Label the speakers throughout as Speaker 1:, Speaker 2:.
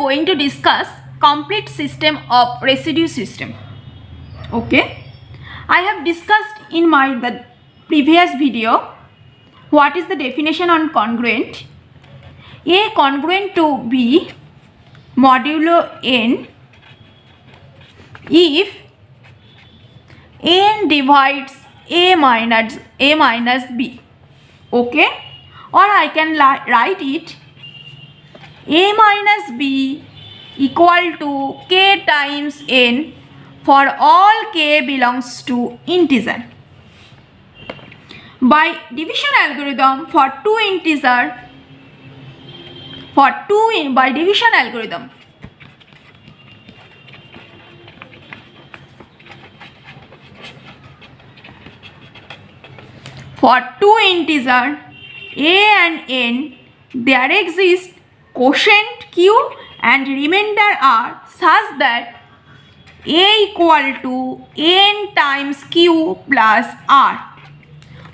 Speaker 1: going to discuss complete system of residue system. Okay, I have discussed in the previous video what is the definition on congruent. A congruent to B modulo n if n divides a minus b. Okay, or I can write it a minus b equal to k times n for all k belongs to integer. By division algorithm for two integer, by division algorithm, for two integer a and n, there exists quotient q and remainder r such that a equal to n times q plus r,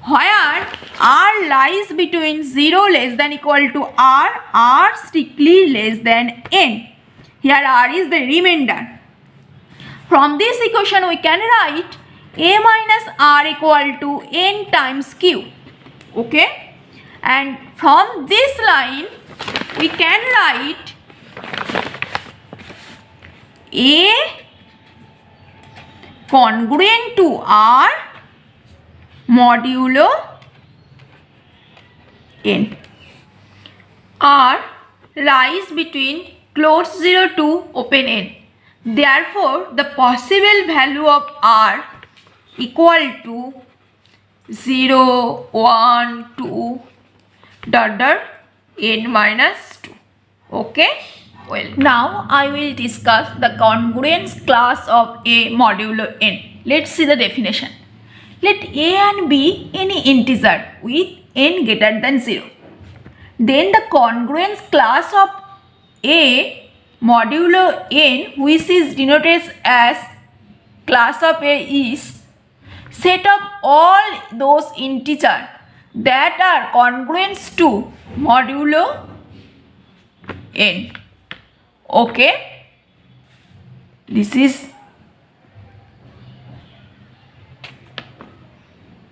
Speaker 1: where r lies between 0 less than equal to r strictly less than n. Here r is the remainder. From this equation we can write a minus r equal to n times q. Okay, and from this line we can write a congruent to r modulo n. R lies between close 0 to open n. Therefore, the possible value of r equal to 0, 1, 2, n minus 2. Okay. Well, now I will discuss the congruence class of A modulo n. Let's see the definition. Let A and B any integer with n greater than 0. Then the congruence class of A modulo n, which is denoted as class of A, is set of all those integers that are congruent to modulo n. Okay, this is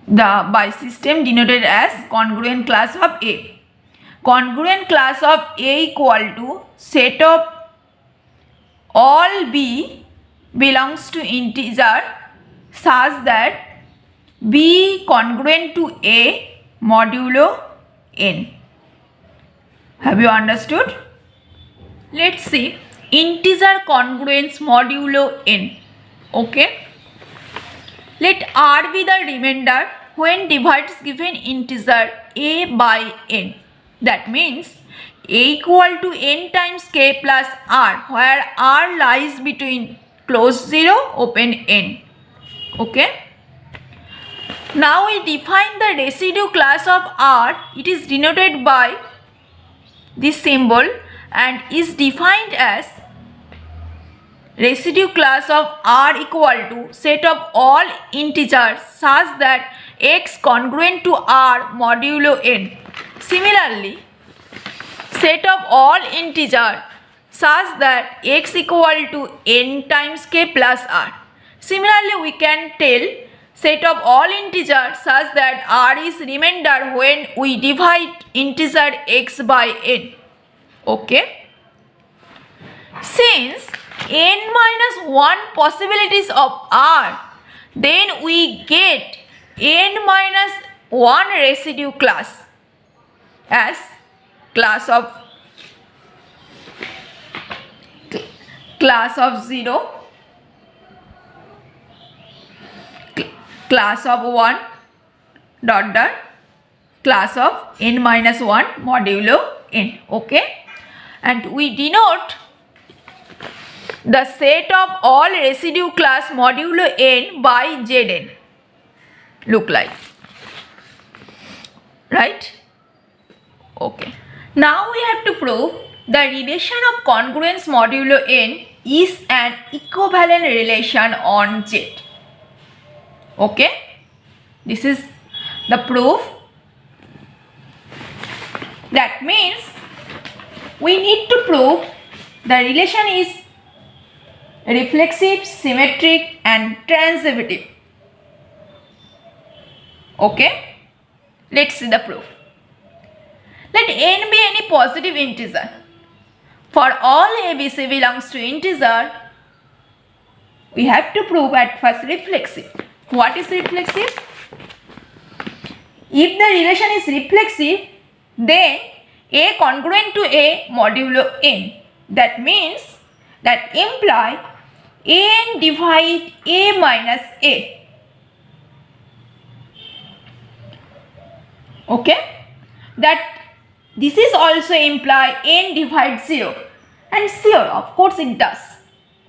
Speaker 1: the by system denoted as congruent class of A. Congruent class of A equal to set of all B belongs to integer such that B congruent to A modulo n. Have you understood? Let's see integer congruence modulo n. Okay, let r be the remainder when divides given integer a by n. That means a equal to n times k plus r, where r lies between close 0 open n. Okay, now we define the residue class of r. It is denoted by this symbol and is defined as residue class of r equal to set of all integers such that x congruent to r modulo n. Similarly, set of all integers such that x equal to n times k plus r. Similarly, we can tell set of all integers such that r is remainder when we divide integer x by n. Okay, since n minus 1 possibilities of r, then we get n minus 1 residue class as class of 0, class of 1, class of n minus 1 modulo n. Okay, and we denote the set of all residue class modulo n by Zn. Look like, right? Okay, now we have to prove the relation of congruence modulo n is an equivalent relation on Z. Okay, this is the proof. That means we need to prove The relation is reflexive, symmetric and transitive. Okay, let's see the proof. Let n be any positive integer. For all ABC belongs to integer, we have to prove at first reflexive. What is reflexive? If the relation is reflexive, then A congruent to A modulo n. That means, that imply n divide A minus A. Okay? That this is also imply n divides 0. And sure, of course it does.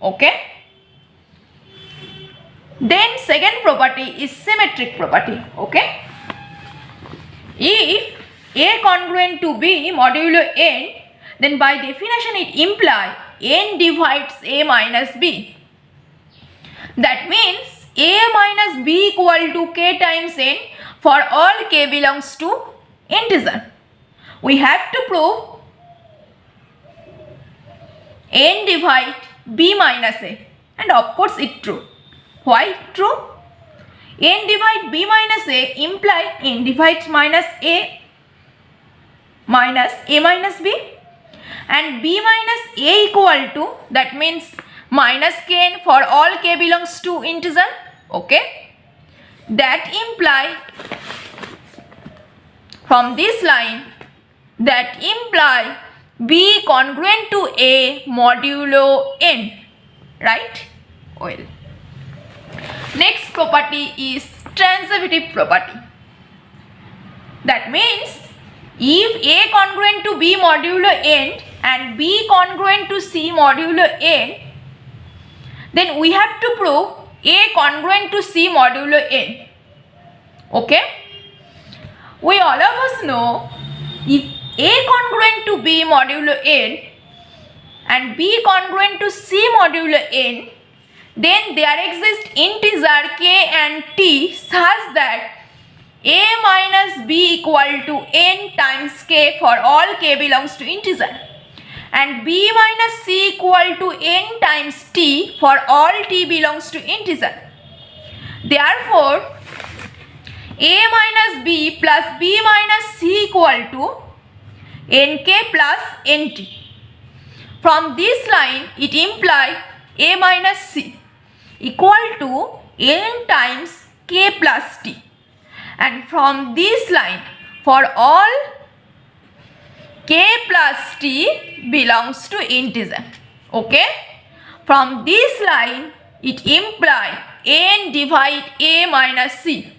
Speaker 1: Okay? Then second property is symmetric property. Okay? If A congruent to B modulo n, then by definition it implies n divides A minus B. That means A minus B equal to K times n for all K belongs to integer. We have to prove n divide B minus A, and of course it true. Why true? N divide B minus A imply n divides minus A minus B, and B minus A equal to, that means minus Kn for all K belongs to integer. Okay, that imply from this line, that imply B congruent to A modulo n, right? Well, next property is transitive property. That means if A congruent to B modulo n and B congruent to C modulo n, then we have to prove A congruent to C modulo n. Okay? We all of us know, if A congruent to B modulo n and B congruent to C modulo n, then there exist integer k and t such that A minus B equal to n times k for all k belongs to integer, and B minus C equal to n times t for all t belongs to integer. Therefore, A minus B plus B minus C equal to nk plus nt. From this line, it implies A minus C equal to n times k plus t. And from this line, for all k plus t belongs to integer. Okay? From this line, it implies n divide A minus C.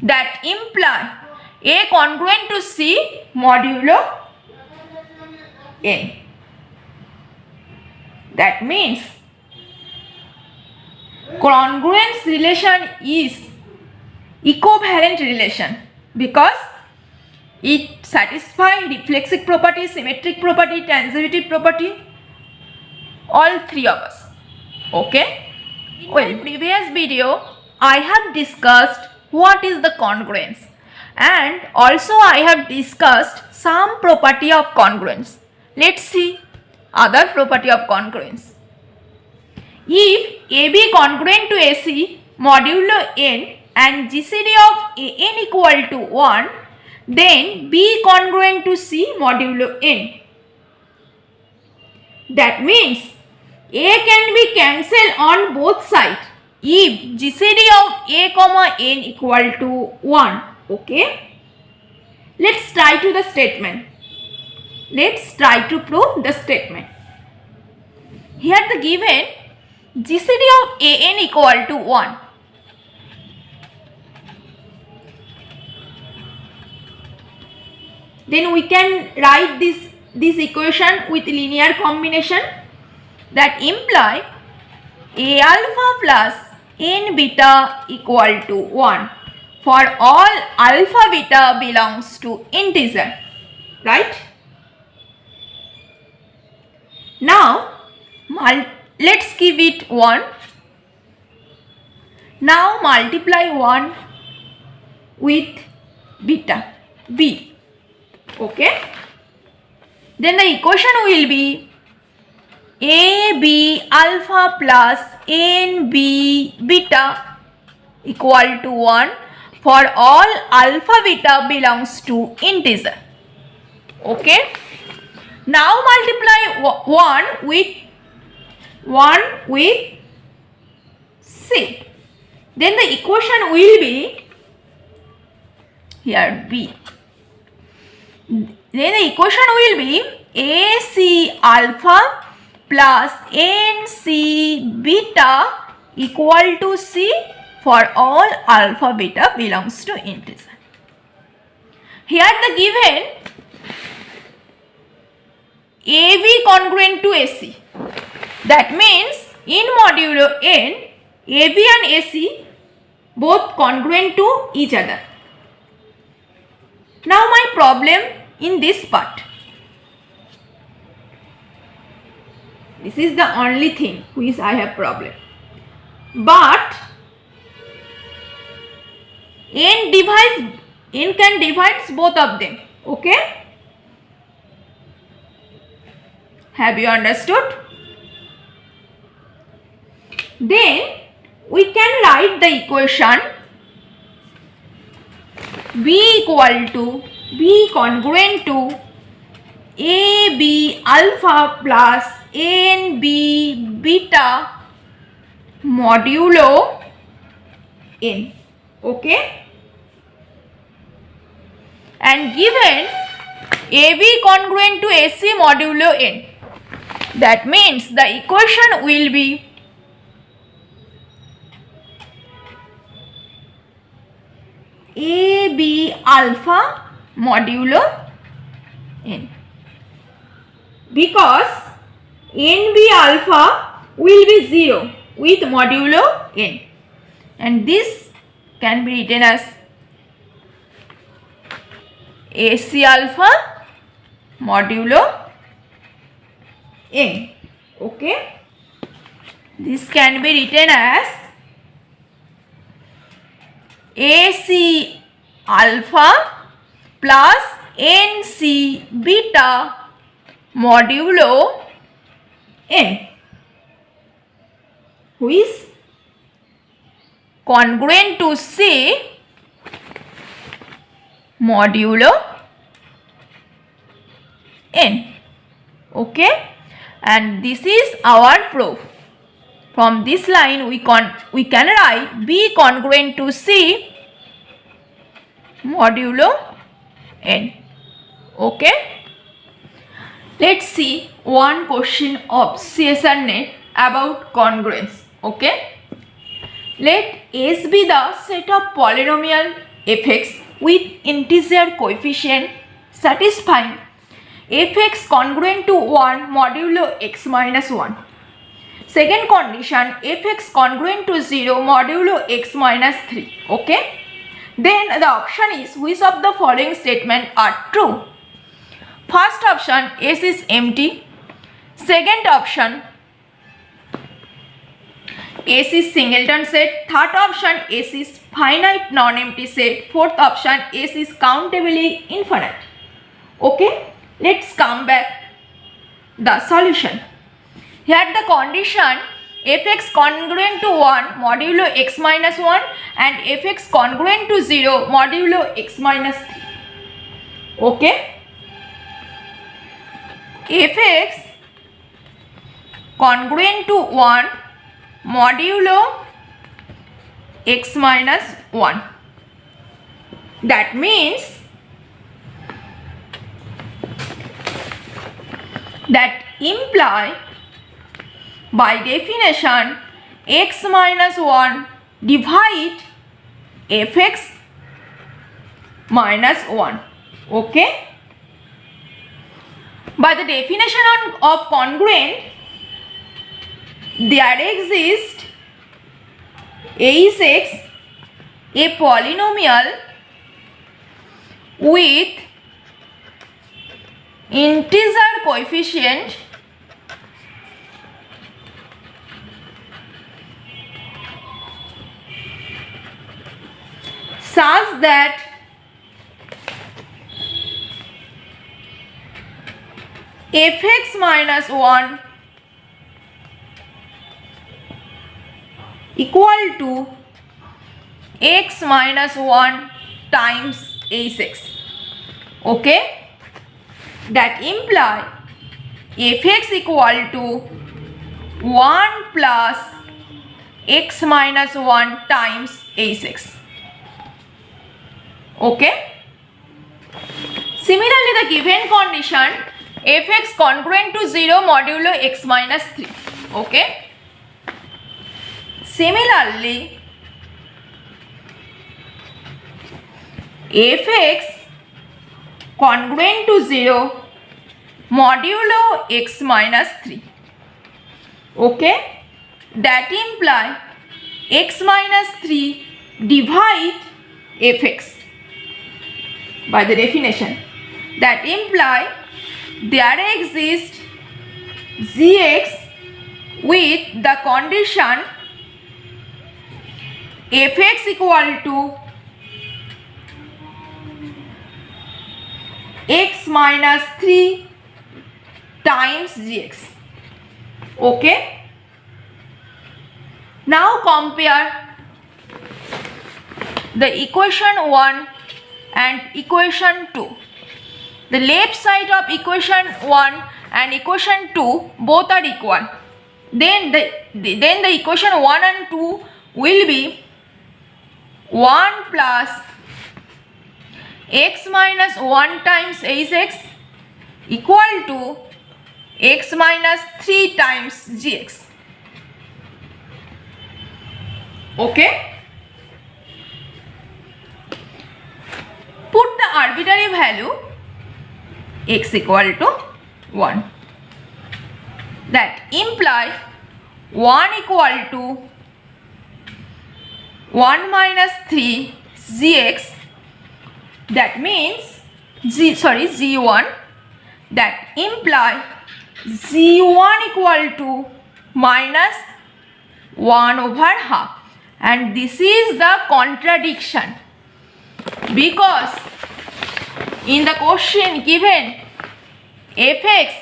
Speaker 1: That imply A congruent to C modulo n. That means congruence relation is equivalent relation because it satisfies reflexive property, symmetric property, transitive property, all three of us. Okay? Well, in previous video I have discussed what is the congruence, and also I have discussed some property of congruence. Let's see other property of congruence. If AB congruent to AC modulo n and GCD of AN equal to 1, then B congruent to C modulo n. That means A can be cancelled on both sides if GCD of A comma n equal to 1. Okay? Let's try to the statement. Let's try to prove the statement. Here the given GCD of AN equal to 1. Then we can write this equation with linear combination, that imply A alpha plus n beta equal to 1 for all alpha beta belongs to integer, right? Now let's give it 1. Now multiply 1 with beta b. Okay? Then the equation will be AB alpha plus NB beta equal to 1 for all alpha beta belongs to integer. Okay. Now multiply 1 with C. Then the equation will be here B. Then the equation will be AC alpha plus NC beta equal to C for all alpha beta belongs to integer. Here the given AB congruent to AC. That means in modulo n, AB and AC both congruent to each other. Now my problem in this part. This is the only thing which I have problem. But n can divide both of them. Okay? Have you understood? Then we can write the equation B equal to B congruent to AB alpha plus NB beta modulo n. Okay? And given AB congruent to AC modulo n. That means the equation will be AB alpha modulo n, because NB alpha will be 0 with modulo n, and this can be written as AC alpha modulo n. Okay, this can be written as AC alpha plus NC beta modulo n, who is congruent to C modulo n. Okay, and this is our proof. From this line we can write B congruent to C modulo n. Okay. Let's see one question of CSR net about congruence. Okay. Let S be the set of polynomial fx with integer coefficient satisfying fx congruent to 1 modulo x minus 1. Second condition, fx congruent to 0 modulo x minus 3. Okay. Then the option is which of the following statement are true. First option, S is empty. Second option, S is singleton set. Third option, S is finite non-empty set. Fourth option, S is countably infinite. Okay. Let's come back the solution. Here the condition fx congruent to 1 modulo x minus 1 and fx congruent to 0 modulo x minus 3. Okay. Fx congruent to 1 modulo x minus 1. That means that imply by definition x minus 1 divide fx minus 1. Okay. By the definition of congruent, there exists Ax a polynomial with integer coefficient such that fx minus 1 equal to x minus 1 times hx. Okay, that imply fx equal to 1 plus x minus 1 times hx. Okay, similarly the given condition fx congruent to 0 modulo x minus 3. Okay, similarly fx congruent to 0 modulo x minus 3. Okay, that imply x minus 3 divide fx. By the definition, that imply there exists gx with the condition fx equal to x minus 3 times gx. Okay, now compare the equation 1 and equation 2. The left side of equation 1 and equation 2 both are equal. Then the equation 1 and 2 will be 1 plus x minus 1 times hx equal to x minus 3 times gx. Okay, put the arbitrary value x equal to 1. That imply 1 equal to 1 minus 3 gx. That means g1. That imply g1 equal to minus 1 over half. And this is the contradiction, because in the question given fx,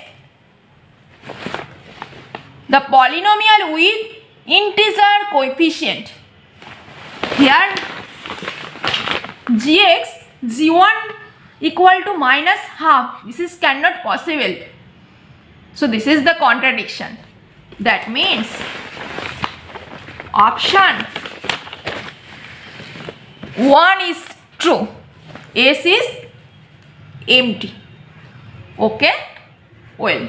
Speaker 1: the polynomial with integer coefficient, here g1 equal to minus half, this is cannot possible. So this is the contradiction. That means option 1 is true, S is empty. Okay, well.